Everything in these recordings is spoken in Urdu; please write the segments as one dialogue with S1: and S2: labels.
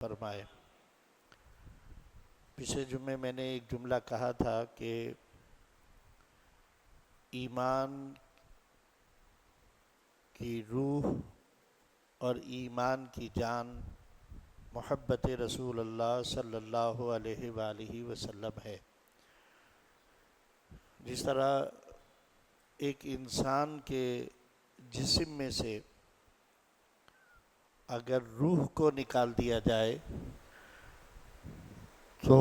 S1: فرمائے۔ پچھلے جمعے میں نے ایک جملہ کہا تھا کہ ایمان کی روح اور ایمان کی جان محبت رسول اللہ صلی اللہ علیہ وآلہ وسلم ہے۔ جس طرح ایک انسان کے جسم میں سے اگر روح کو نکال دیا جائے تو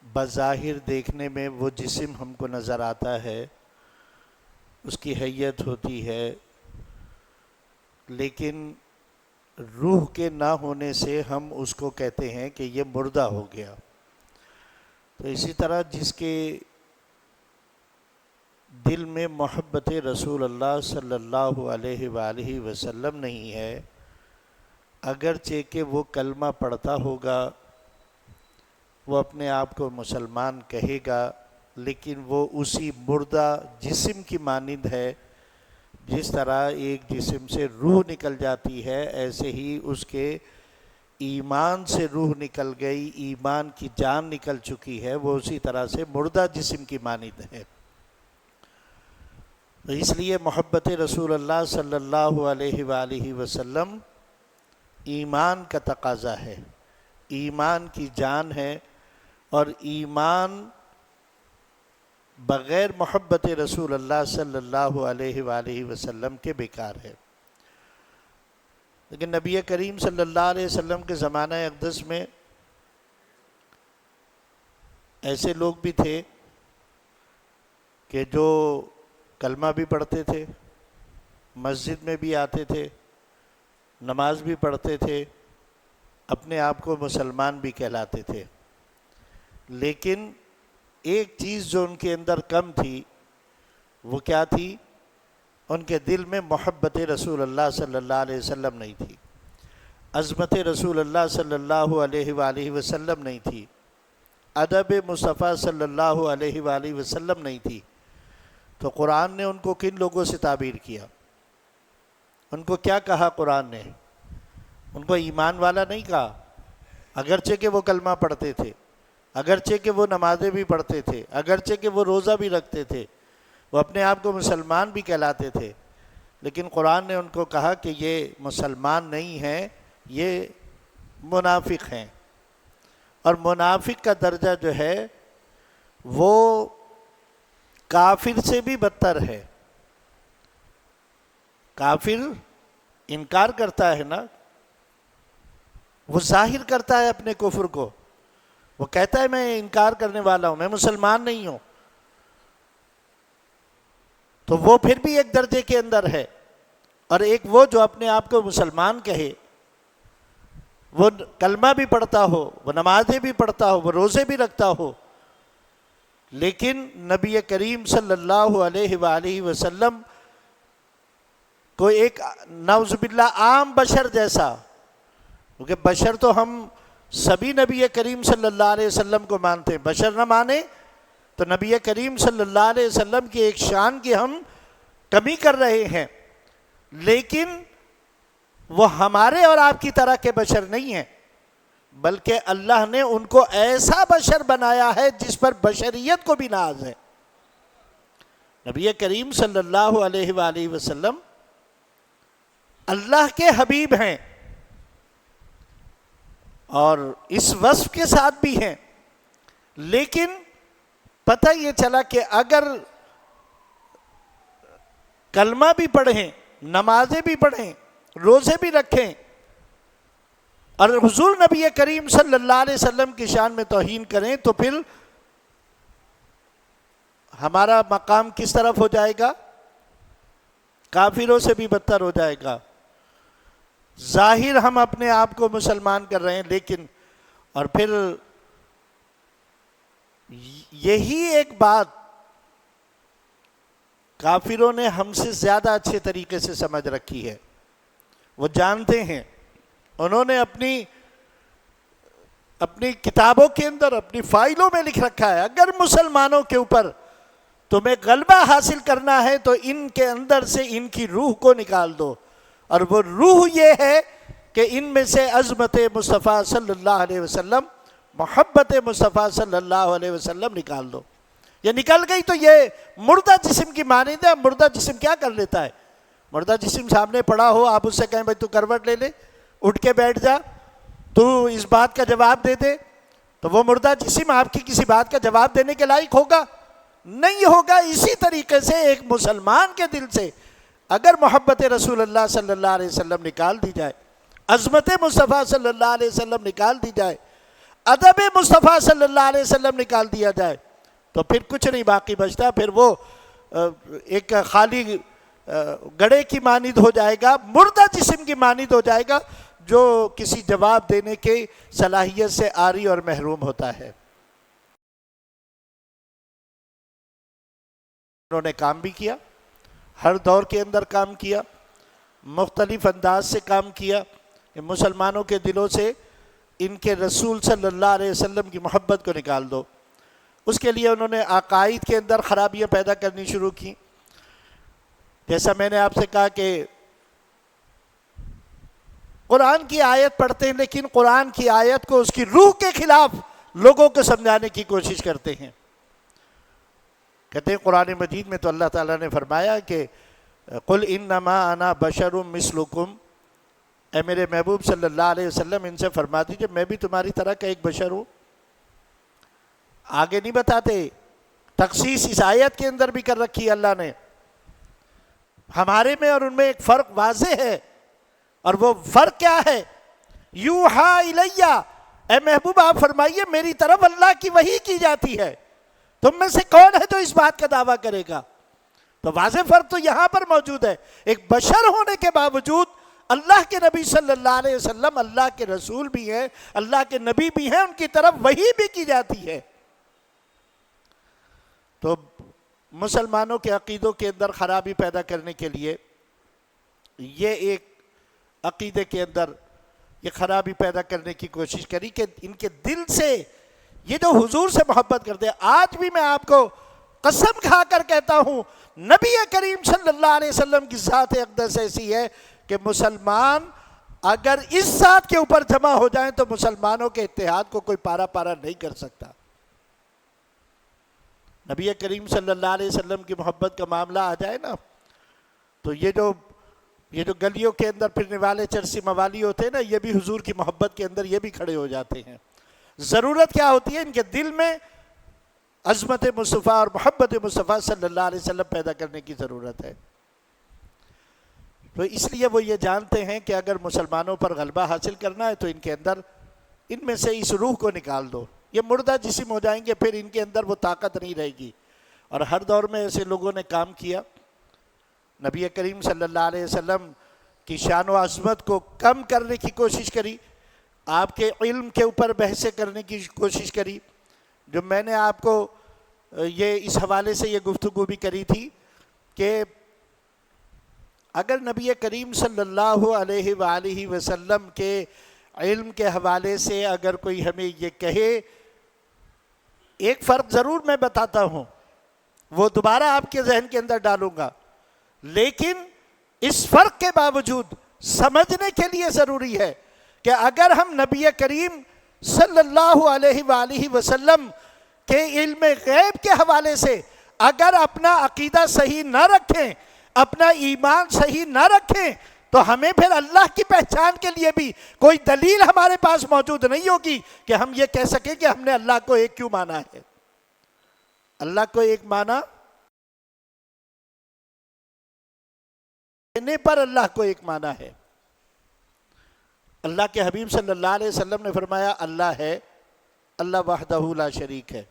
S1: بظاہر دیکھنے میں وہ جسم ہم کو نظر آتا ہے، اس کی حیت ہوتی ہے، لیکن روح کے نہ ہونے سے ہم اس کو کہتے ہیں کہ یہ مردہ ہو گیا۔ تو اسی طرح جس کے دل میں محبت رسول اللہ صلی اللہ علیہ وآلہ وسلم نہیں ہے، اگرچہ کہ وہ کلمہ پڑھتا ہوگا، وہ اپنے آپ کو مسلمان کہے گا، لیکن وہ اسی مردہ جسم کی مانند ہے۔ جس طرح ایک جسم سے روح نکل جاتی ہے، ایسے ہی اس کے ایمان سے روح نکل گئی، ایمان کی جان نکل چکی ہے، وہ اسی طرح سے مردہ جسم کی مانند ہے۔ تو اس لیے محبت رسول اللہ صلی اللہ علیہ وآلہ وسلم ایمان کا تقاضا ہے، ایمان کی جان ہے، اور ایمان بغیر محبت رسول اللہ صلی اللہ علیہ وآلہ وسلم کے بیکار ہے۔ لیکن نبی کریم صلی اللہ علیہ وسلم کے زمانہ اقدس میں ایسے لوگ بھی تھے کہ جو کلمہ بھی پڑھتے تھے، مسجد میں بھی آتے تھے، نماز بھی پڑھتے تھے، اپنے آپ کو مسلمان بھی کہلاتے تھے، لیکن ایک چیز جو ان کے اندر کم تھی، وہ کیا تھی؟ ان کے دل میں محبت رسول اللہ صلی اللہ علیہ وسلم نہیں تھی، عظمت رسول اللہ صلی اللہ علیہ وآلہ وسلم نہیں تھی، ادب مصطفیٰ صلی اللہ علیہ وآلہ وسلم نہیں تھی۔ تو قرآن نے ان کو کن لوگوں سے تعبیر کیا؟ ان کو کیا کہا قرآن نے؟ ان کو ایمان والا نہیں کہا، اگرچہ کہ وہ کلمہ پڑھتے تھے، اگرچہ کہ وہ نمازیں بھی پڑھتے تھے، اگرچہ کہ وہ روزہ بھی رکھتے تھے، وہ اپنے آپ کو مسلمان بھی کہلاتے تھے، لیکن قرآن نے ان کو کہا کہ یہ مسلمان نہیں ہیں، یہ منافق ہیں۔ اور منافق کا درجہ جو ہے وہ کافر سے بھی بدتر ہے۔ کافر انکار کرتا ہے نا، وہ ظاہر کرتا ہے اپنے کفر کو، وہ کہتا ہے میں انکار کرنے والا ہوں، میں مسلمان نہیں ہوں، تو وہ پھر بھی ایک درجے کے اندر ہے۔ اور ایک وہ جو اپنے آپ کو مسلمان کہے، وہ کلمہ بھی پڑھتا ہو، وہ نمازیں بھی پڑھتا ہو، وہ روزے بھی رکھتا ہو، لیکن نبی کریم صلی اللہ علیہ وآلہ وسلم کو ایک نعوذ باللہ عام بشر جیسا، کیونکہ بشر تو ہم سبھی نبی کریم صلی اللہ علیہ وسلم کو مانتے ہیں، بشر نہ مانے تو نبی کریم صلی اللہ علیہ وسلم کی ایک شان کی ہم کمی کر رہے ہیں، لیکن وہ ہمارے اور آپ کی طرح کے بشر نہیں ہیں، بلکہ اللہ نے ان کو ایسا بشر بنایا ہے جس پر بشریت کو بھی ناز ہے۔ نبی کریم صلی اللہ علیہ وآلہ وسلم اللہ کے حبیب ہیں اور اس وصف کے ساتھ بھی ہیں، لیکن پتہ یہ چلا کہ اگر کلمہ بھی پڑھیں، نمازیں بھی پڑھیں، روزے بھی رکھیں، اور حضور نبی کریم صلی اللہ علیہ وسلم کی شان میں توہین کریں، تو پھر ہمارا مقام کس طرف ہو جائے گا؟ کافروں سے بھی بدتر ہو جائے گا۔ ظاہر ہم اپنے آپ کو مسلمان کر رہے ہیں، لیکن اور پھر یہی ایک بات کافروں نے ہم سے زیادہ اچھے طریقے سے سمجھ رکھی ہے، وہ جانتے ہیں، انہوں نے اپنی کتابوں کے اندر، اپنی فائلوں میں لکھ رکھا ہے، اگر مسلمانوں کے اوپر تمہیں غلبہ حاصل کرنا ہے تو ان کے اندر سے ان کی روح کو نکال دو، اور وہ روح یہ ہے کہ ان میں سے عظمت مصطفیٰ صلی اللہ علیہ وسلم، محبت مصطفیٰ صلی اللہ علیہ وسلم نکال دو. یہ نکل گئی تو یہ مردہ جسم کی مانند ہے. مردہ جسم کیا کر لیتا ہے؟ مردہ جسم سامنے پڑا ہو، آپ اس سے کہیں بھائی تو کروٹ لے لے، اٹھ کے بیٹھ جا، تو اس بات کا جواب دے دے، تو وہ مردہ جسم آپ کی کسی بات کا جواب دینے کے لائق ہوگا؟ نہیں ہوگا. اسی طریقے سے ایک مسلمان کے دل سے اگر محبت رسول اللہ صلی اللہ علیہ وسلم نکال دی جائے، عظمت مصطفیٰ صلی اللہ علیہ وسلم نکال دی جائے، ادب مصطفیٰ صلی اللہ علیہ وسلم نکال دیا جائے، تو پھر کچھ نہیں باقی بچتا. پھر وہ ایک خالی گڑے کی مانند ہو جائے گا، مردہ جسم کی مانند ہو جائے گا، جو کسی جواب دینے کی صلاحیت سے عاری اور محروم ہوتا ہے. انہوں نے کام بھی کیا، ہر دور کے اندر کام کیا، مختلف انداز سے کام کیا کہ مسلمانوں کے دلوں سے ان کے رسول صلی اللہ علیہ وسلم کی محبت کو نکال دو. اس کے لیے انہوں نے عقائد کے اندر خرابیاں پیدا کرنی شروع کی. جیسا میں نے آپ سے کہا کہ قرآن کی آیت پڑھتے ہیں لیکن قرآن کی آیت کو اس کی روح کے خلاف لوگوں کو سمجھانے کی کوشش کرتے ہیں. کہتے ہیں قرآن مجید میں تو اللہ تعالیٰ نے فرمایا کہ قل انما انا بشر مثلکم، اے میرے محبوب صلی اللہ علیہ وسلم ان سے فرما دیجئے میں بھی تمہاری طرح کا ایک بشر ہوں. آگے نہیں بتاتے، تخصیص اس آیت کے اندر بھی کر رکھی ہے اللہ نے. ہمارے میں اور ان میں ایک فرق واضح ہے، اور وہ فرق کیا ہے؟ یوحا الیہ، اے محبوب آپ فرمائیے میری طرف اللہ کی وحی کی جاتی ہے. تم میں سے کون ہے جو اس بات کا دعویٰ کرے گا؟ تو واضح فرق تو یہاں پر موجود ہے. ایک بشر ہونے کے باوجود اللہ کے نبی صلی اللہ علیہ وسلم اللہ کے رسول بھی ہیں، اللہ کے نبی بھی ہیں، ان کی طرف وحی بھی کی جاتی ہے. تو مسلمانوں کے عقیدوں کے اندر خرابی پیدا کرنے کے لیے یہ ایک عقیدے کے اندر یہ خرابی پیدا کرنے کی کوشش کری کہ ان کے دل سے یہ جو حضور سے محبت کرتے ہیں. آج بھی میں آپ کو قسم کھا کر کہتا ہوں نبی کریم صلی اللہ علیہ وسلم کی ذات اقدس ایسی ہے کہ مسلمان اگر اس ذات کے اوپر جمع ہو جائیں تو مسلمانوں کے اتحاد کو کوئی پارا پارا نہیں کر سکتا. نبی کریم صلی اللہ علیہ وسلم کی محبت کا معاملہ آ جائے نا تو یہ جو گلیوں کے اندر پھرنے والے چرسی موالی ہوتے ہیں نا، یہ بھی حضور کی محبت کے اندر یہ بھی کھڑے ہو جاتے ہیں. ضرورت کیا ہوتی ہے؟ ان کے دل میں عظمت مصطفیٰ اور محبت مصطفیٰ صلی اللہ علیہ وسلم پیدا کرنے کی ضرورت ہے. تو اس لیے وہ یہ جانتے ہیں کہ اگر مسلمانوں پر غلبہ حاصل کرنا ہے تو ان کے اندر ان میں سے اس روح کو نکال دو. یہ مردہ جسم ہو جائیں گے، پھر ان کے اندر وہ طاقت نہیں رہے گی. اور ہر دور میں ایسے لوگوں نے کام کیا. نبی کریم صلی اللہ علیہ وسلم کی شان و عظمت کو کم کرنے کی کوشش کری، آپ کے علم کے اوپر بحثیں کرنے کی کوشش کری. جو میں نے آپ کو یہ اس حوالے سے یہ گفتگو بھی کری تھی کہ اگر نبی کریم صلی اللہ علیہ وآلہ وسلم کے علم کے حوالے سے اگر کوئی ہمیں یہ کہے، ایک فرق ضرور میں بتاتا ہوں، وہ دوبارہ آپ کے ذہن کے اندر ڈالوں گا، لیکن اس فرق کے باوجود سمجھنے کے لیے ضروری ہے کہ اگر ہم نبی کریم صلی اللہ علیہ وآلہ وسلم کے علم غیب کے حوالے سے اگر اپنا عقیدہ صحیح نہ رکھیں، اپنا ایمان صحیح نہ رکھیں، تو ہمیں پھر اللہ کی پہچان کے لیے بھی کوئی دلیل ہمارے پاس موجود نہیں ہوگی کہ ہم یہ کہہ سکیں کہ ہم نے اللہ کو ایک کیوں مانا ہے. اللہ کو ایک مانا کہنے پر اللہ کو ایک مانا ہے. اللہ کے حبیب صلی اللہ علیہ وسلم نے فرمایا اللہ ہے، اللہ وحدہ لا شریک ہے،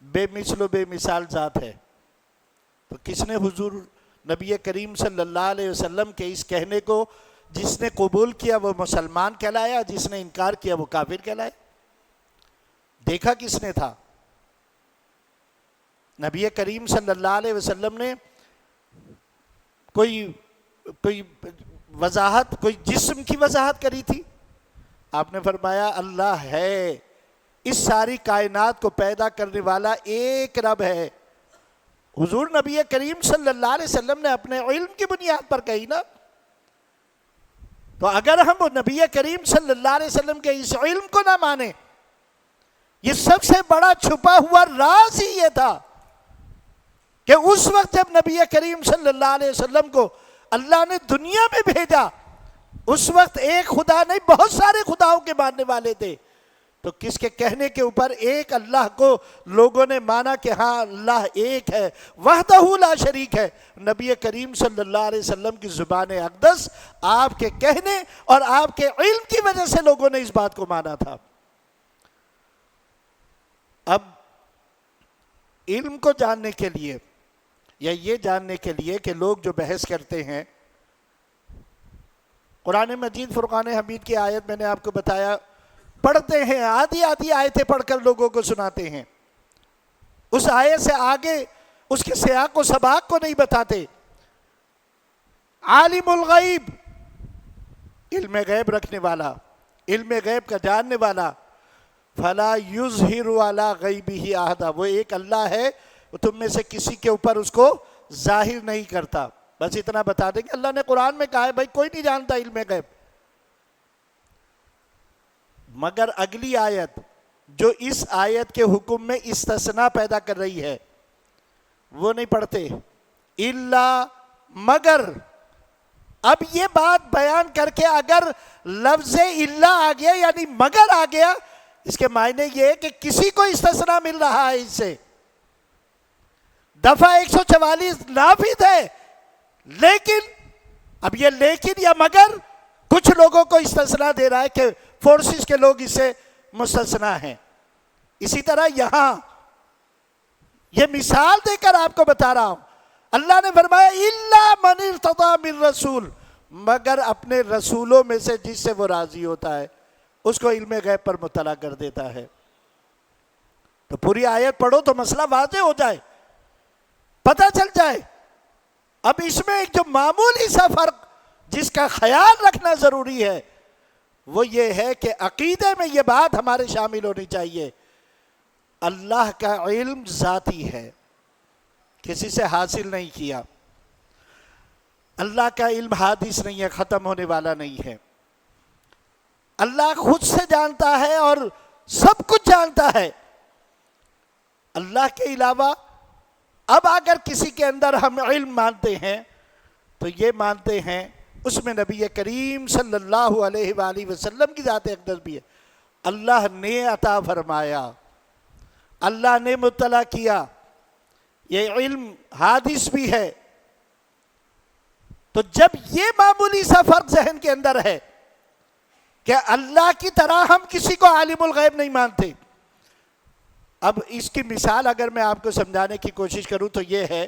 S1: بے مثل و بے مثال ذات ہے. تو کس نے حضور نبی کریم صلی اللہ علیہ وسلم کے اس کہنے کو جس نے قبول کیا وہ مسلمان کہلایا، جس نے انکار کیا وہ کافر کہلائے؟ دیکھا کس نے تھا؟ نبی کریم صلی اللہ علیہ وسلم نے کوئی وضاحت، کوئی جسم کی وضاحت کری تھی؟ آپ نے فرمایا اللہ ہے، اس ساری کائنات کو پیدا کرنے والا ایک رب ہے. حضور نبی کریم صلی اللہ علیہ وسلم نے اپنے علم کی بنیاد پر کہی نا. تو اگر ہم نبی کریم صلی اللہ علیہ وسلم کے اس علم کو نہ مانیں، یہ سب سے بڑا چھپا ہوا راز ہی یہ تھا کہ اس وقت جب نبی کریم صلی اللہ علیہ وسلم کو اللہ نے دنیا میں بھیجا، اس وقت ایک خدا نہیں بہت سارے خداؤں کے ماننے والے تھے، تو کس کے کہنے کے اوپر ایک اللہ کو لوگوں نے مانا کہ ہاں اللہ ایک ہے، وحدہ لا شریک ہے۔ نبی کریم صلی اللہ علیہ وسلم کی زبان اقدس آپ کے کہنے اور آپ کے علم کی وجہ سے لوگوں نے اس بات کو مانا تھا۔ اب علم کو جاننے کے لیے یا یہ جاننے کے لیے کہ لوگ جو بحث کرتے ہیں، قرآن مجید فرقان حمید کی آیت میں نے آپ کو بتایا، پڑھتے ہیں آدھی آدھی آیتیں پڑھ کر لوگوں کو سناتے ہیں، اس آیت سے آگے اس کے سیاق و سباق کو نہیں بتاتے۔ عالم الغیب، علم غیب رکھنے والا، علم غیب کا جاننے والا، فلا یظہر علی غیبہ احدا، وہ ایک اللہ ہے، وہ تم میں سے کسی کے اوپر اس کو ظاہر نہیں کرتا۔ بس اتنا بتا دیں کہ اللہ نے قرآن میں کہا ہے بھائی کوئی نہیں جانتا علم غیب، مگر اگلی آیت جو اس آیت کے حکم میں استثناء پیدا کر رہی ہے وہ نہیں پڑھتے، الا مگر۔ اب یہ بات بیان کر کے اگر لفظ الا آ گیا یعنی مگر آ گیا، اس کے معنی یہ ہے کہ کسی کو استثناء مل رہا ہے اس سے۔ دفعہ 144 نافذ ہے، لیکن اب یہ لیکن یا مگر کچھ لوگوں کو استثناء دے رہا ہے کہ فورسز کے لوگ اس سے مستثنیٰ ہیں۔ اسی طرح یہاں یہ مثال دے کر آپ کو بتا رہا ہوں، اللہ نے فرمایا الا من ارتضی من رسول، مگر اپنے رسولوں میں سے جس سے وہ راضی ہوتا ہے اس کو علم غیب پر مطلع کر دیتا ہے۔ تو پوری آیت پڑھو تو مسئلہ واضح ہو جائے، پتہ چل جائے۔ اب اس میں ایک جو معمولی سا فرق جس کا خیال رکھنا ضروری ہے وہ یہ ہے کہ عقیدے میں یہ بات ہمارے شامل ہونی چاہیے، اللہ کا علم ذاتی ہے، کسی سے حاصل نہیں کیا۔ اللہ کا علم حادث نہیں ہے، ختم ہونے والا نہیں ہے۔ اللہ خود سے جانتا ہے اور سب کچھ جانتا ہے۔ اللہ کے علاوہ اب اگر کسی کے اندر ہم علم مانتے ہیں تو یہ مانتے ہیں اس میں نبی کریم صلی اللہ علیہ وآلہ وسلم کی ذات اقدس بھی ہے۔ اللہ نے عطا فرمایا، اللہ نے مطلع کیا، یہ علم حادث بھی ہے۔ تو جب یہ معمولی سا فرق ذہن کے اندر ہے کہ اللہ کی طرح ہم کسی کو عالم الغیب نہیں مانتے۔ اب اس کی مثال اگر میں آپ کو سمجھانے کی کوشش کروں تو یہ ہے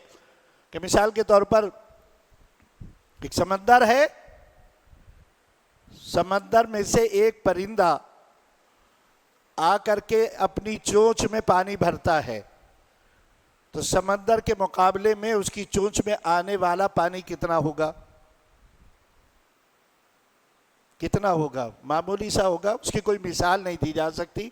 S1: کہ مثال کے طور پر ایک سمندر ہے، سمندر میں سے ایک پرندہ آ کر کے اپنی چونچ میں پانی بھرتا ہے، تو سمندر کے مقابلے میں اس کی چونچ میں آنے والا پانی کتنا ہوگا؟ کتنا ہوگا؟ معمولی سا ہوگا، اس کی کوئی مثال نہیں دی جا سکتی،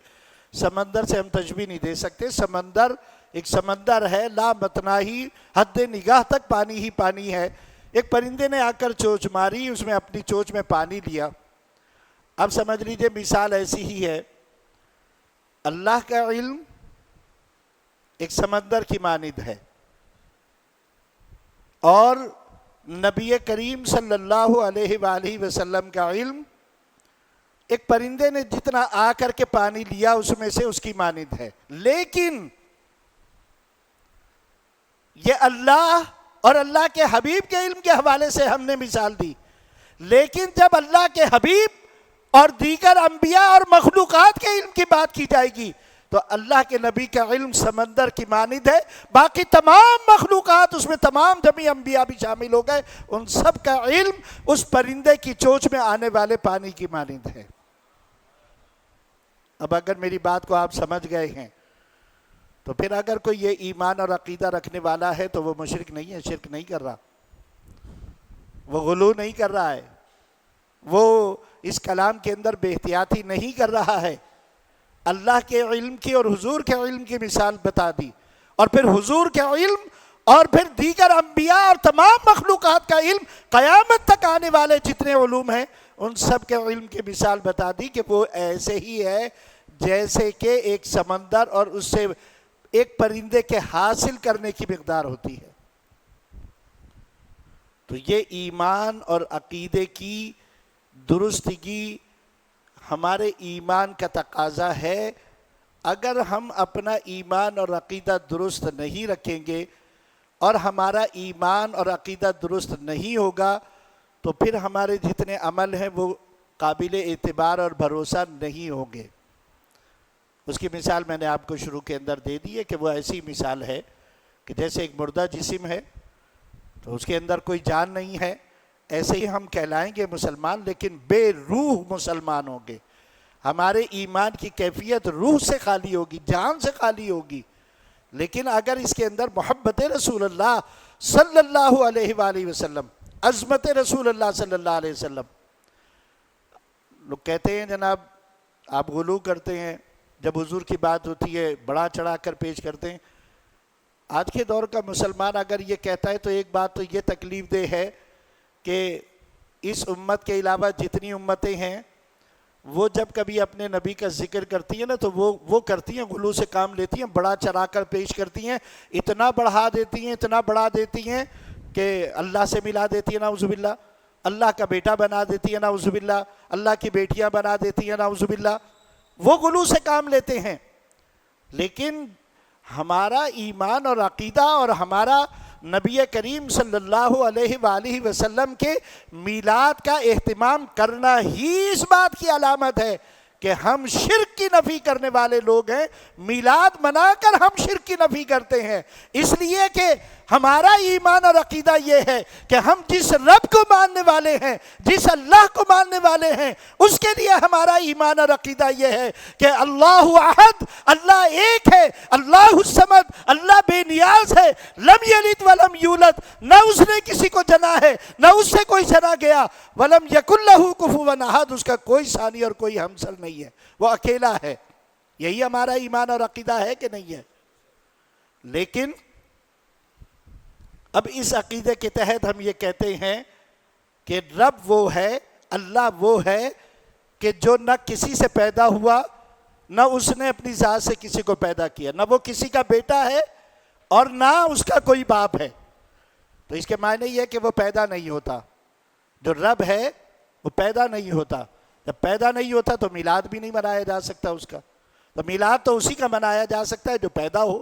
S1: سمندر سے ہم تشبیہ نہیں دے سکتے۔ سمندر ایک سمندر ہے، لا متناہی، حد نگاہ تک پانی ہی پانی ہے۔ ایک پرندے نے آ کر چونچ ماری، اس میں اپنی چونچ میں پانی لیا۔ اب سمجھ لیجئے مثال ایسی ہی ہے، اللہ کا علم ایک سمندر کی مانند ہے اور نبی کریم صلی اللہ علیہ وآلہ وسلم کا علم ایک پرندے نے جتنا آ کر کے پانی لیا اس میں سے اس کی مانند ہے۔ لیکن یہ اللہ اور اللہ کے حبیب کے علم کے حوالے سے ہم نے مثال دی، لیکن جب اللہ کے حبیب اور دیگر انبیاء اور مخلوقات کے علم کی بات کی جائے گی تو اللہ کے نبی کا علم سمندر کی مانند ہے، باقی تمام مخلوقات اس میں تمام جمی انبیاء بھی شامل ہو گئے، ان سب کا علم اس پرندے کی چونچ میں آنے والے پانی کی مانند ہے۔ اب اگر میری بات کو آپ سمجھ گئے ہیں تو پھر اگر کوئی یہ ایمان اور عقیدہ رکھنے والا ہے تو وہ مشرک نہیں ہے، شرک نہیں کر رہا، وہ غلو نہیں کر رہا ہے، وہ اس کلام کے اندر بے احتیاطی نہیں کر رہا ہے۔ اللہ کے علم کی اور حضور کے علم کی مثال بتا دی، اور پھر حضور کے علم اور پھر دیگر انبیاء اور تمام مخلوقات کا علم، قیامت تک آنے والے جتنے علوم ہیں ان سب کے علم کی مثال بتا دی کہ وہ ایسے ہی ہے جیسے کہ ایک سمندر اور اس سے ایک پرندے کے حاصل کرنے کی مقدار ہوتی ہے۔ تو یہ ایمان اور عقیدے کی درستگی ہمارے ایمان کا تقاضا ہے۔ اگر ہم اپنا ایمان اور عقیدہ درست نہیں رکھیں گے اور ہمارا ایمان اور عقیدہ درست نہیں ہوگا تو پھر ہمارے جتنے عمل ہیں وہ قابل اعتبار اور بھروسہ نہیں ہوں گے۔ اس کی مثال میں نے آپ کو شروع کے اندر دے دی ہے کہ وہ ایسی مثال ہے کہ جیسے ایک مردہ جسم ہے تو اس کے اندر کوئی جان نہیں ہے، ایسے ہی ہم کہلائیں گے مسلمان لیکن بے روح مسلمان ہوں گے۔ ہمارے ایمان کی کیفیت روح سے خالی ہوگی، جان سے خالی ہوگی، لیکن اگر اس کے اندر محبت رسول اللہ صلی اللہ علیہ وآلہ وسلم، عظمت رسول اللہ صلی اللہ علیہ وسلم، لوگ کہتے ہیں جناب آپ غلو کرتے ہیں، جب حضور کی بات ہوتی ہے بڑا چڑھا کر پیش کرتے ہیں۔ آج کے دور کا مسلمان اگر یہ کہتا ہے تو ایک بات تو یہ تکلیف دہ ہے کہ اس امت کے علاوہ جتنی امتیں ہیں وہ جب کبھی اپنے نبی کا ذکر کرتی ہیں نا تو وہ کرتی ہیں، غلو سے کام لیتی ہیں، بڑا چڑھا کر پیش کرتی ہیں، اتنا بڑھا دیتی ہیں، اتنا بڑھا دیتی ہیں کہ اللہ سے ملا دیتی ہیں نعوذ باللہ، اللہ کا بیٹا بنا دیتی ہیں نعوذ باللہ، اللہ کی بیٹیاں بنا دیتی ہیں نعوذ باللہ، وہ غلو سے کام لیتے ہیں۔ لیکن ہمارا ایمان اور عقیدہ اور ہمارا نبی کریم صلی اللہ علیہ وآلہ وسلم کے میلاد کا اہتمام کرنا ہی اس بات کی علامت ہے کہ ہم شرک کی نفی کرنے والے لوگ ہیں۔ میلاد منا کر ہم شرک کی نفی کرتے ہیں، اس لیے کہ ہمارا ایمان اور عقیدہ یہ ہے کہ ہم جس رب کو ماننے والے ہیں، جس اللہ کو ماننے والے ہیں، اس کے لیے ہمارا ایمان اور عقیدہ یہ ہے کہ اللہ احد، اللہ ایک ہے، اللہ الصمد، اللہ بے نیاز ہے، لم یلد ولم یولد، نہ اس نے کسی کو جنا ہے نہ اس سے کوئی جنا گیا، ولم یکن لہ کفوا احد، اس کا کوئی ثانی اور کوئی ہمسر نہیں ہے، وہ اکیلا ہے۔ یہی ہمارا ایمان اور عقیدہ ہے کہ نہیں ہے؟ لیکن اب اس عقیدے کے تحت ہم یہ کہتے ہیں کہ رب وہ ہے، اللہ وہ ہے کہ جو نہ کسی سے پیدا ہوا، نہ اس نے اپنی ذات سے کسی کو پیدا کیا، نہ وہ کسی کا بیٹا ہے اور نہ اس کا کوئی باپ ہے۔ تو اس کے معنی یہ ہے کہ وہ پیدا نہیں ہوتا۔ جو رب ہے وہ پیدا نہیں ہوتا، جب پیدا نہیں ہوتا تو میلاد بھی نہیں منایا جا سکتا اس کا۔ تو میلاد تو اسی کا منایا جا سکتا ہے جو پیدا ہو،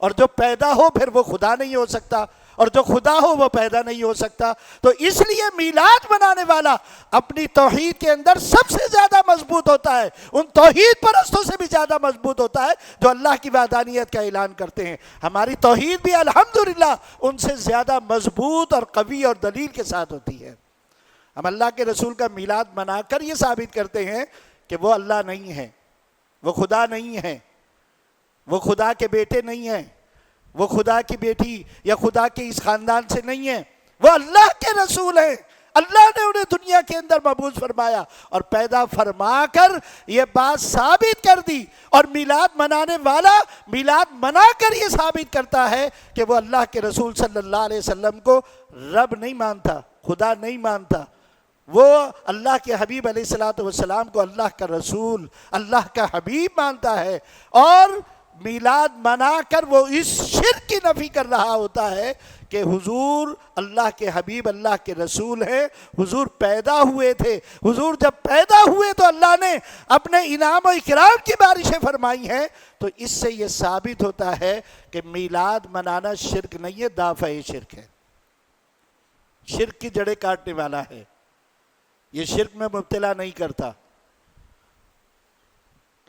S1: اور جو پیدا ہو پھر وہ خدا نہیں ہو سکتا، اور جو خدا ہو وہ پیدا نہیں ہو سکتا۔ تو اس لیے میلاد منانے والا اپنی توحید کے اندر سب سے زیادہ مضبوط ہوتا ہے، ان توحید پرستوں سے بھی زیادہ مضبوط ہوتا ہے جو اللہ کی وحدانیت کا اعلان کرتے ہیں۔ ہماری توحید بھی الحمدللہ ان سے زیادہ مضبوط اور قوی اور دلیل کے ساتھ ہوتی ہے۔ ہم اللہ کے رسول کا میلاد منا کر یہ ثابت کرتے ہیں کہ وہ اللہ نہیں ہے، وہ خدا نہیں ہے، وہ خدا کے بیٹے نہیں ہیں، وہ خدا کی بیٹی یا خدا کے اس خاندان سے نہیں ہیں، وہ اللہ کے رسول ہیں۔ اللہ نے انہیں دنیا کے اندر مبعوث فرمایا اور پیدا فرما کر یہ بات ثابت کر دی، اور میلاد منانے والا میلاد منا کر یہ ثابت کرتا ہے کہ وہ اللہ کے رسول صلی اللہ علیہ وسلم کو رب نہیں مانتا، خدا نہیں مانتا، وہ اللہ کے حبیب علیہ السلام کو اللہ کا رسول، اللہ کا حبیب مانتا ہے، اور میلاد منا کر وہ اس شرک کی نفی کر رہا ہوتا ہے کہ حضور اللہ کے حبیب، اللہ کے رسول ہیں، حضور پیدا ہوئے تھے، حضور جب پیدا ہوئے تو اللہ نے اپنے انعام و اکرام کی بارشیں فرمائی ہیں۔ تو اس سے یہ ثابت ہوتا ہے کہ میلاد منانا شرک نہیں ہے، دافع شرک ہے، شرک کی جڑیں کاٹنے والا ہے، یہ شرک میں مبتلا نہیں کرتا۔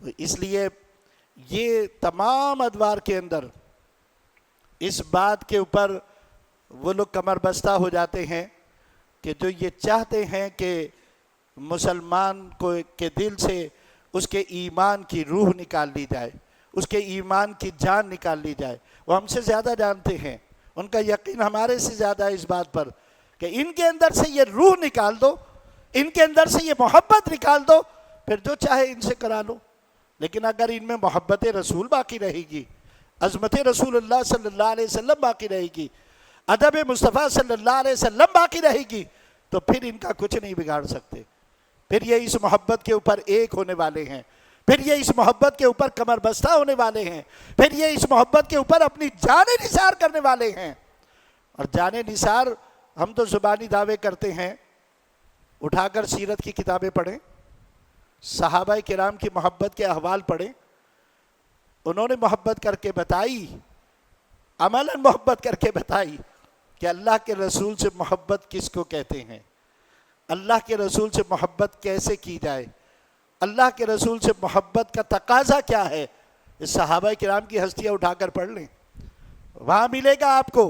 S1: تو اس لیے یہ تمام ادوار کے اندر اس بات کے اوپر وہ لوگ کمر بستہ ہو جاتے ہیں کہ جو یہ چاہتے ہیں کہ مسلمان کو کے دل سے اس کے ایمان کی روح نکال لی جائے، اس کے ایمان کی جان نکال لی جائے۔ وہ ہم سے زیادہ جانتے ہیں، ان کا یقین ہمارے سے زیادہ ہے اس بات پر کہ ان کے اندر سے یہ روح نکال دو، ان کے اندر سے یہ محبت نکال دو، پھر جو چاہے ان سے کرا لو۔ لیکن اگر ان میں محبت رسول باقی رہے گی، عظمت رسول اللہ صلی اللہ علیہ وسلم باقی رہے گی، ادب مصطفیٰ صلی اللہ علیہ وسلم باقی رہے گی، تو پھر ان کا کچھ نہیں بگاڑ سکتے۔ پھر یہ اس محبت کے اوپر ایک ہونے والے ہیں، پھر یہ اس محبت کے اوپر کمر بستہ ہونے والے ہیں، پھر یہ اس محبت کے اوپر اپنی جانیں نثار کرنے والے ہیں۔ اور جانیں نثار ہم تو زبانی دعوے کرتے ہیں، اٹھا کر سیرت کی کتابیں پڑھیں، صحابہ کرام کی محبت کے احوال پڑھیں، انہوں نے محبت کر کے بتائی، عملاً محبت کر کے بتائی کہ اللہ کے رسول سے محبت کس کو کہتے ہیں، اللہ کے رسول سے محبت کیسے کی جائے، اللہ کے رسول سے محبت کا تقاضا کیا ہے۔ اس صحابہ کرام کی ہستیاں اٹھا کر پڑھ لیں، وہاں ملے گا آپ کو۔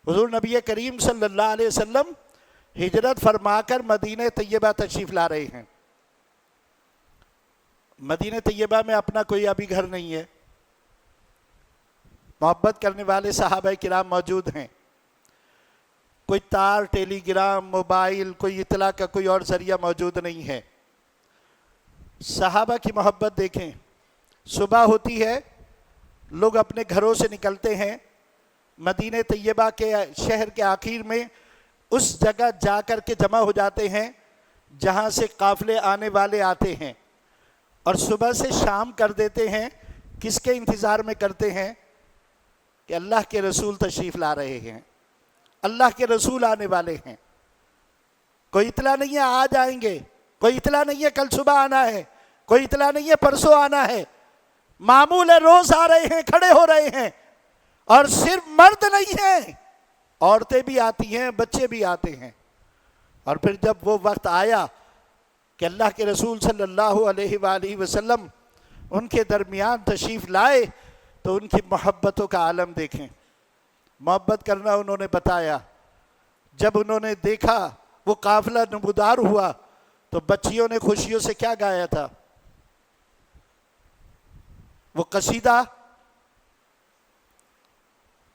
S1: حضور نبی کریم صلی اللہ علیہ وسلم ہجرت فرما کر مدینہ طیبہ تشریف لا رہے ہیں۔ مدینہ طیبہ میں اپنا کوئی ابھی گھر نہیں ہے، محبت کرنے والے صحابہ کرام موجود ہیں، کوئی تار، ٹیلی گرام، موبائل، کوئی اطلاع کا کوئی اور ذریعہ موجود نہیں ہے۔ صحابہ کی محبت دیکھیں، صبح ہوتی ہے، لوگ اپنے گھروں سے نکلتے ہیں، مدینہ طیبہ کے شہر کے آخر میں اس جگہ جا کر کے جمع ہو جاتے ہیں جہاں سے قافلے آنے والے آتے ہیں، اور صبح سے شام کر دیتے ہیں۔ کس کے انتظار میں کرتے ہیں؟ کہ اللہ کے رسول تشریف لا رہے ہیں، اللہ کے رسول آنے والے ہیں۔ کوئی اطلاع نہیں ہے آج آئیں گے، کوئی اطلاع نہیں ہے کل صبح آنا ہے، کوئی اطلاع نہیں ہے پرسوں آنا ہے، معمول ہے روز آ رہے ہیں، کھڑے ہو رہے ہیں۔ اور صرف مرد نہیں ہیں، عورتیں بھی آتی ہیں، بچے بھی آتے ہیں۔ اور پھر جب وہ وقت آیا کہ اللہ کے رسول صلی اللہ علیہ وآلہ وسلم ان کے درمیان تشریف لائے تو ان کی محبتوں کا عالم دیکھیں۔ محبت کرنا انہوں نے بتایا۔ جب انہوں نے دیکھا وہ قافلہ نمودار ہوا تو بچیوں نے خوشیوں سے کیا گایا تھا؟ وہ قصیدہ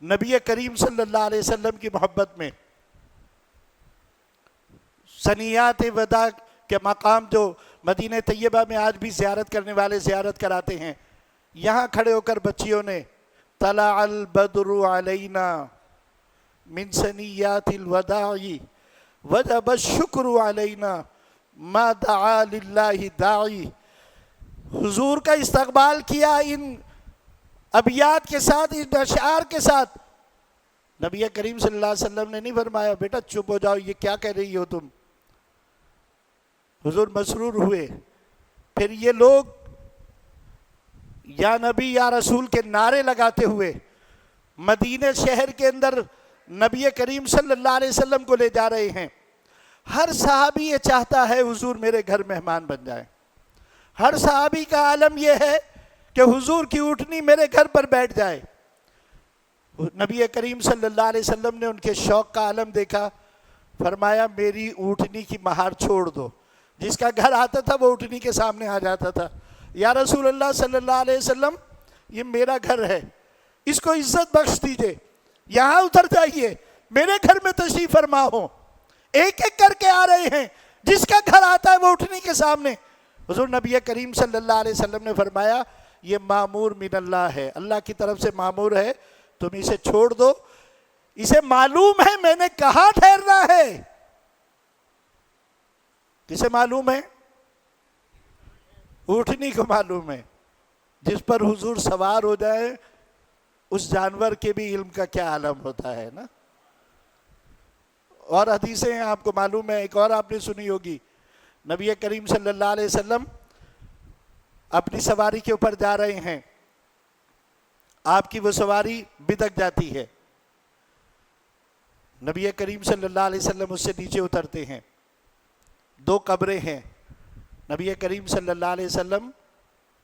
S1: نبی کریم صلی اللہ علیہ وسلم کی محبت میں، ثنیات وداع کے مقام جو مدینہ طیبہ میں آج بھی زیارت کرنے والے زیارت کراتے ہیں، یہاں کھڑے ہو کر بچیوں نے طلع البدر علینا من ثنیات الوداع وجب الشکر علینا ما دعا للہ داعی، حضور کا استقبال کیا ان ابیات کے ساتھ، ان اشعار کے ساتھ۔ نبی کریم صلی اللہ علیہ وسلم نے نہیں فرمایا بیٹا چپ ہو جاؤ، یہ کیا کہہ رہی ہو تم۔ حضور مسرور ہوئے۔ پھر یہ لوگ یا نبی یا رسول کے نعرے لگاتے ہوئے مدینہ شہر کے اندر نبی کریم صلی اللہ علیہ وسلم کو لے جا رہے ہیں۔ ہر صحابی یہ چاہتا ہے حضور میرے گھر مہمان بن جائے، ہر صحابی کا عالم یہ ہے کہ حضور کی اونٹنی میرے گھر پر بیٹھ جائے۔ نبی کریم صلی اللہ علیہ وسلم نے ان کے شوق کا عالم دیکھا، فرمایا میری اونٹنی کی مہار چھوڑ دو۔ جس کا گھر آتا تھا وہ اونٹنی کے سامنے آ جاتا تھا، یا رسول اللہ صلی اللہ علیہ وسلم یہ میرا گھر ہے، اس کو عزت بخش دیجئے، یہاں اتر جائیے، میرے گھر میں تشریف فرما ہو۔ ایک ایک کر کے آ رہے ہیں، جس کا گھر آتا ہے وہ اونٹنی کے سامنے۔ حضور نبی کریم صلی اللہ علیہ وسلم نے فرمایا یہ مامور من اللہ ہے، اللہ کی طرف سے مامور ہے، تم اسے چھوڑ دو، اسے معلوم ہے میں نے کہاں ٹھہرنا ہے۔ کسے معلوم ہے؟ اونٹنی کو معلوم ہے۔ جس پر حضور سوار ہو جائے اس جانور کے بھی علم کا کیا عالم ہوتا ہے نا۔ اور حدیثیں ہیں آپ کو معلوم ہے، ایک اور آپ نے سنی ہوگی، نبی کریم صلی اللہ علیہ وسلم اپنی سواری کے اوپر جا رہے ہیں، آپ کی وہ سواری بدک جاتی ہے، نبی کریم صلی اللہ علیہ وسلم اس سے نیچے اترتے ہیں، دو قبریں ہیں، نبی کریم صلی اللہ علیہ وسلم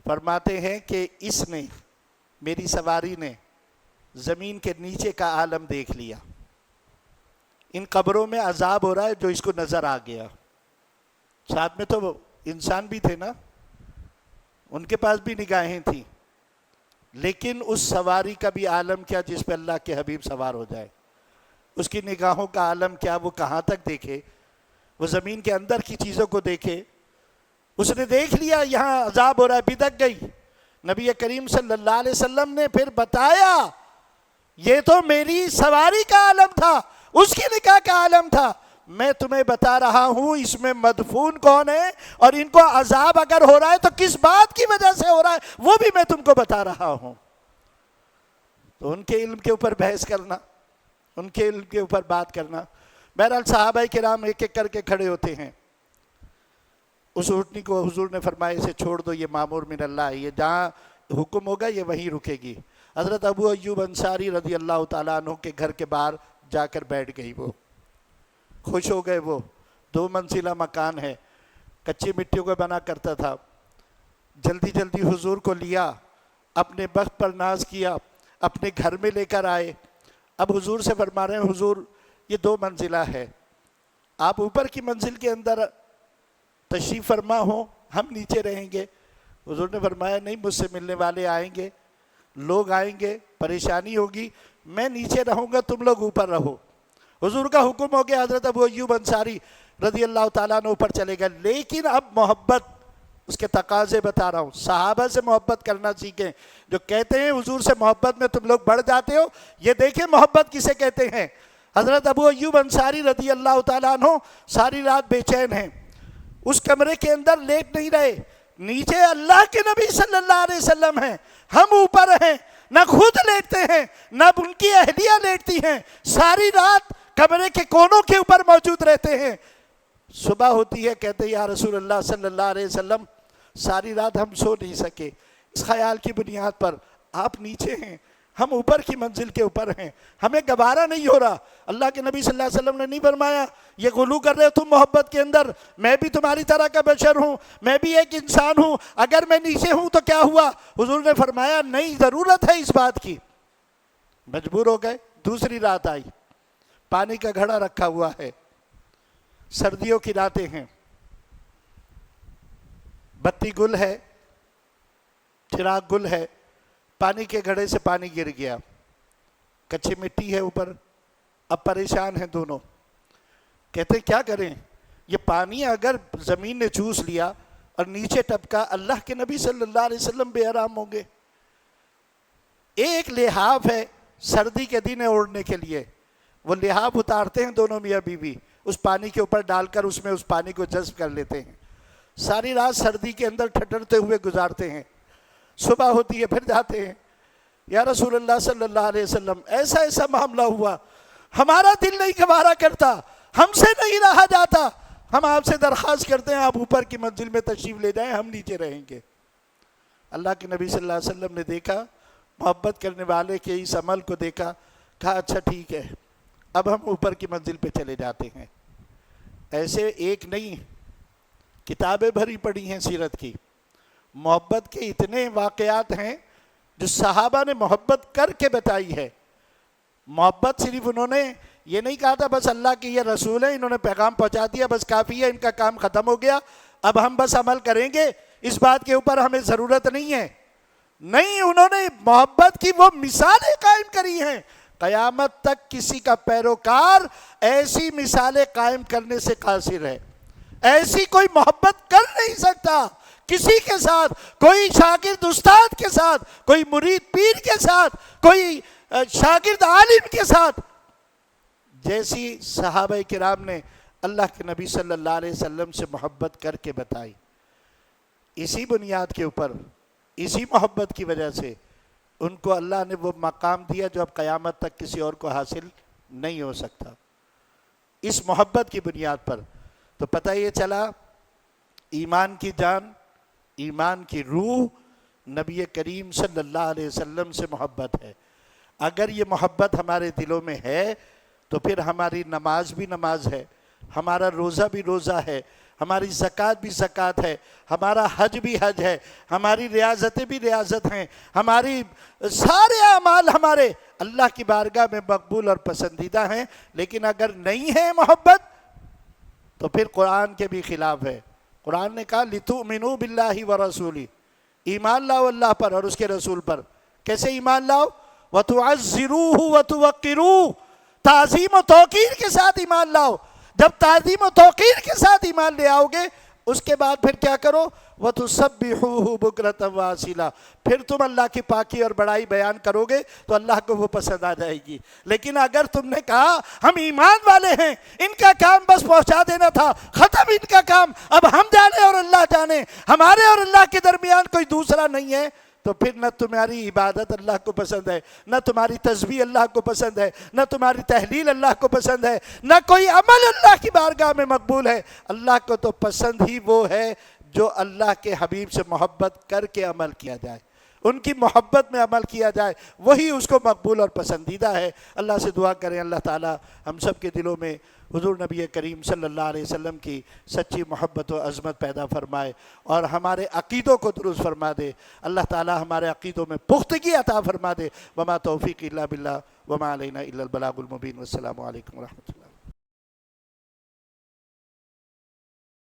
S1: فرماتے ہیں کہ اس نے، میری سواری نے زمین کے نیچے کا عالم دیکھ لیا، ان قبروں میں عذاب ہو رہا ہے جو اس کو نظر آ گیا۔ ساتھ میں تو انسان بھی تھے نا، ان کے پاس بھی نگاہیں تھیں، لیکن اس سواری کا بھی عالم کیا جس پہ اللہ کے حبیب سوار ہو جائے، اس کی نگاہوں کا عالم کیا، وہ کہاں تک دیکھے، وہ زمین کے اندر کی چیزوں کو دیکھے۔ اس نے دیکھ لیا یہاں عذاب ہو رہا ہے، بدک گئی۔ نبی کریم صلی اللہ علیہ وسلم نے پھر بتایا یہ تو میری سواری کا عالم تھا، اس کی نگاہ کا عالم تھا، میں تمہیں بتا رہا ہوں اس میں مدفون کون ہے اور ان کو عذاب اگر ہو رہا ہے تو کس بات کی وجہ سے ہو رہا ہے وہ بھی میں تم کو بتا رہا ہوں. تو ان کے علم کے اوپر بحث کرنا، ان کے علم کے اوپر بات کرنا. بہرحال صحابہ کرام ایک ایک کر کے کھڑے ہوتے ہیں. اس اونٹنی کو حضور نے فرمایا اسے چھوڑ دو، یہ مامور من اللہ ہے، یہ جہاں حکم ہوگا یہ وہیں رکے گی. حضرت ابو ایوب انصاری رضی اللہ تعالیٰ عنہ کے گھر کے باہر جا کر بیٹھ گئی. وہ خوش ہو گئے. وہ 2 منزلہ مکان ہے، کچی مٹیوں کا بنا کرتا تھا. جلدی جلدی حضور کو لیا، اپنے بخت پر ناز کیا، اپنے گھر میں لے کر آئے. اب حضور سے فرما رہے ہیں حضور یہ 2 منزلہ ہے، آپ اوپر کی منزل کے اندر تشریف فرما ہو، ہم نیچے رہیں گے. حضور نے فرمایا نہیں، مجھ سے ملنے والے آئیں گے، لوگ آئیں گے، پریشانی ہوگی، میں نیچے رہوں گا، تم لوگ اوپر رہو. حضور کا حکم ہو گیا. حضرت ابو ایوب انصاری رضی اللہ تعالیٰ عنہ اوپر چلے گئے. لیکن اب محبت، اس کے تقاضے بتا رہا ہوں. صحابہ سے محبت کرنا سیکھیں. جو کہتے ہیں حضور سے محبت میں تم لوگ بڑھ جاتے ہو، یہ دیکھیں محبت کسے کہتے ہیں. حضرت ابو ایوب انصاری رضی اللہ تعالیٰ عنہ ساری رات بے چین ہیں. اس کمرے کے اندر لیٹ نہیں رہے. نیچے اللہ کے نبی صلی اللہ علیہ وسلم ہیں، ہم اوپر ہیں. نہ خود لیٹتے ہیں نہ ان کی اہلیہ لیٹتی ہیں، ساری رات کمرے کے کونوں کے اوپر موجود رہتے ہیں. صبح ہوتی ہے، کہتے ہیں یا رسول اللہ صلی اللہ علیہ وسلم ساری رات ہم سو نہیں سکے. اس خیال کی بنیاد پر آپ نیچے ہیں، ہم اوپر کی منزل کے اوپر ہیں، ہمیں گوارا نہیں ہو رہا. اللہ کے نبی صلی اللہ علیہ وسلم نے نہیں فرمایا یہ غلو کر رہے ہو تم محبت کے اندر، میں بھی تمہاری طرح کا بشر ہوں، میں بھی ایک انسان ہوں، اگر میں نیچے ہوں تو کیا ہوا؟ حضور نے فرمایا نہیں، ضرورت ہے اس بات کی. مجبور ہو گئے. دوسری رات آئی، پانی کا گھڑا رکھا ہوا ہے، سردیوں کی راتیں ہیں، بتی گل ہے، چراغ گل ہے، پانی کے گھڑے سے پانی گر گیا، کچی مٹی ہے اوپر. اب پریشان ہیں دونوں. کہتے ہیں کیا کریں؟ یہ پانی اگر زمین نے چوس لیا اور نیچے ٹپکا، اللہ کے نبی صلی اللہ علیہ وسلم بے آرام ہوں گے. ایک لحاف ہے سردی کے دن اوڑھنے کے لیے، وہ لحاف اتارتے ہیں دونوں میاں بیوی، اس پانی کے اوپر ڈال کر اس میں اس پانی کو جذب کر لیتے ہیں. ساری رات سردی کے اندر ٹھٹرتے ہوئے گزارتے ہیں. صبح ہوتی ہے پھر جاتے ہیں یا رسول اللہ صلی اللہ علیہ وسلم ایسا ایسا معاملہ ہوا، ہمارا دل نہیں گوارا کرتا، ہم سے نہیں رہا جاتا، ہم آپ سے درخواست کرتے ہیں آپ اوپر کی منزل میں تشریف لے جائیں، ہم نیچے رہیں گے. اللہ کے نبی صلی اللہ علیہ وسلم نے دیکھا، محبت کرنے والے کے اس عمل کو دیکھا، کہا اچھا ٹھیک ہے اب ہم اوپر کی منزل پہ چلے جاتے ہیں. ایسے ایک نہیں، کتابیں بھری پڑی ہیں سیرت کی. محبت کے اتنے واقعات ہیں جو صحابہ نے محبت کر کے بتائی ہے. محبت صرف انہوں نے یہ نہیں کہا تھا بس اللہ کے یہ رسول ہیں، انہوں نے پیغام پہنچا دیا بس کافی ہے، ان کا کام ختم ہو گیا، اب ہم بس عمل کریں گے، اس بات کے اوپر ہمیں ضرورت نہیں ہے. نہیں، انہوں نے محبت کی وہ مثالیں قائم کری ہیں. قیامت تک کسی کا پیروکار ایسی مثالیں قائم کرنے سے قاصر ہے. ایسی کوئی محبت کر نہیں سکتا کسی کے ساتھ، کوئی شاگرد استاد کے ساتھ، کوئی مرید پیر کے ساتھ، کوئی شاگرد عالم کے ساتھ، جیسی صحابہ کرام نے اللہ کے نبی صلی اللہ علیہ وسلم سے محبت کر کے بتائی. اسی بنیاد کے اوپر، اسی محبت کی وجہ سے ان کو اللہ نے وہ مقام دیا جو اب قیامت تک کسی اور کو حاصل نہیں ہو سکتا. اس محبت کی بنیاد پر تو پتہ یہ چلا ایمان کی جان، ایمان کی روح نبی کریم صلی اللہ علیہ وسلم سے محبت ہے. اگر یہ محبت ہمارے دلوں میں ہے تو پھر ہماری نماز بھی نماز ہے، ہمارا روزہ بھی روزہ ہے، ہماری زکوٰۃ بھی زکوٰۃ ہے، ہمارا حج بھی حج ہے، ہماری ریاضتیں بھی ریاضت ہیں، ہماری سارے اعمال ہمارے اللہ کی بارگاہ میں مقبول اور پسندیدہ ہیں. لیکن اگر نہیں ہے محبت تو پھر قرآن کے بھی خلاف ہے. قرآن نے کہا لِتُؤْمِنُوا بِاللَّهِ وَرَسُولِهِ، ایمان لاؤ اللہ پر اور اس کے رسول پر. کیسے ایمان لاؤ؟ وَتُعَزِّرُوهُ وَتُوَقِّرُوهُ، تعظیم و توقیر کے ساتھ ایمان لاؤ. جب تعظیم و توقیر کے ساتھ ایمان لے آؤ گے اس کے بعد پھر کیا کرو؟ وَتُسَبِّحُوهُ بُكْرَةً وَأَصِيلًا، پھر تم اللہ کی پاکی اور بڑائی بیان کرو گے تو اللہ کو وہ پسند آ جائے گی۔ لیکن اگر تم نے کہا ہم ایمان والے ہیں، ان کا کام بس پہنچا دینا تھا، ختم ان کا کام، اب ہم جانے اور اللہ جانے، ہمارے اور اللہ کے درمیان کوئی دوسرا نہیں ہے، تو پھر نہ تمہاری عبادت اللہ کو پسند ہے، نہ تمہاری تسبیح اللہ کو پسند ہے، نہ تمہاری تحلیل اللہ کو پسند ہے، نہ کوئی عمل اللہ کی بارگاہ میں مقبول ہے۔ اللہ کو تو پسند ہی وہ ہے جو اللہ کے حبیب سے محبت کر کے عمل کیا جائے، ان کی محبت میں عمل کیا جائے، وہی اس کو مقبول اور پسندیدہ ہے۔ اللہ سے دعا کریں اللہ تعالی ہم سب کے دلوں میں حضور نبی کریم صلی اللہ علیہ وسلم کی سچی محبت و عظمت پیدا فرمائے اور ہمارے عقیدوں کو درست فرما دے۔ اللہ تعالی ہمارے عقیدوں میں پختگی عطا فرما دے۔ وما توفیق الا باللہ وما علینا الا البلاغ المبین۔ والسلام علیکم ورحمۃ اللہ۔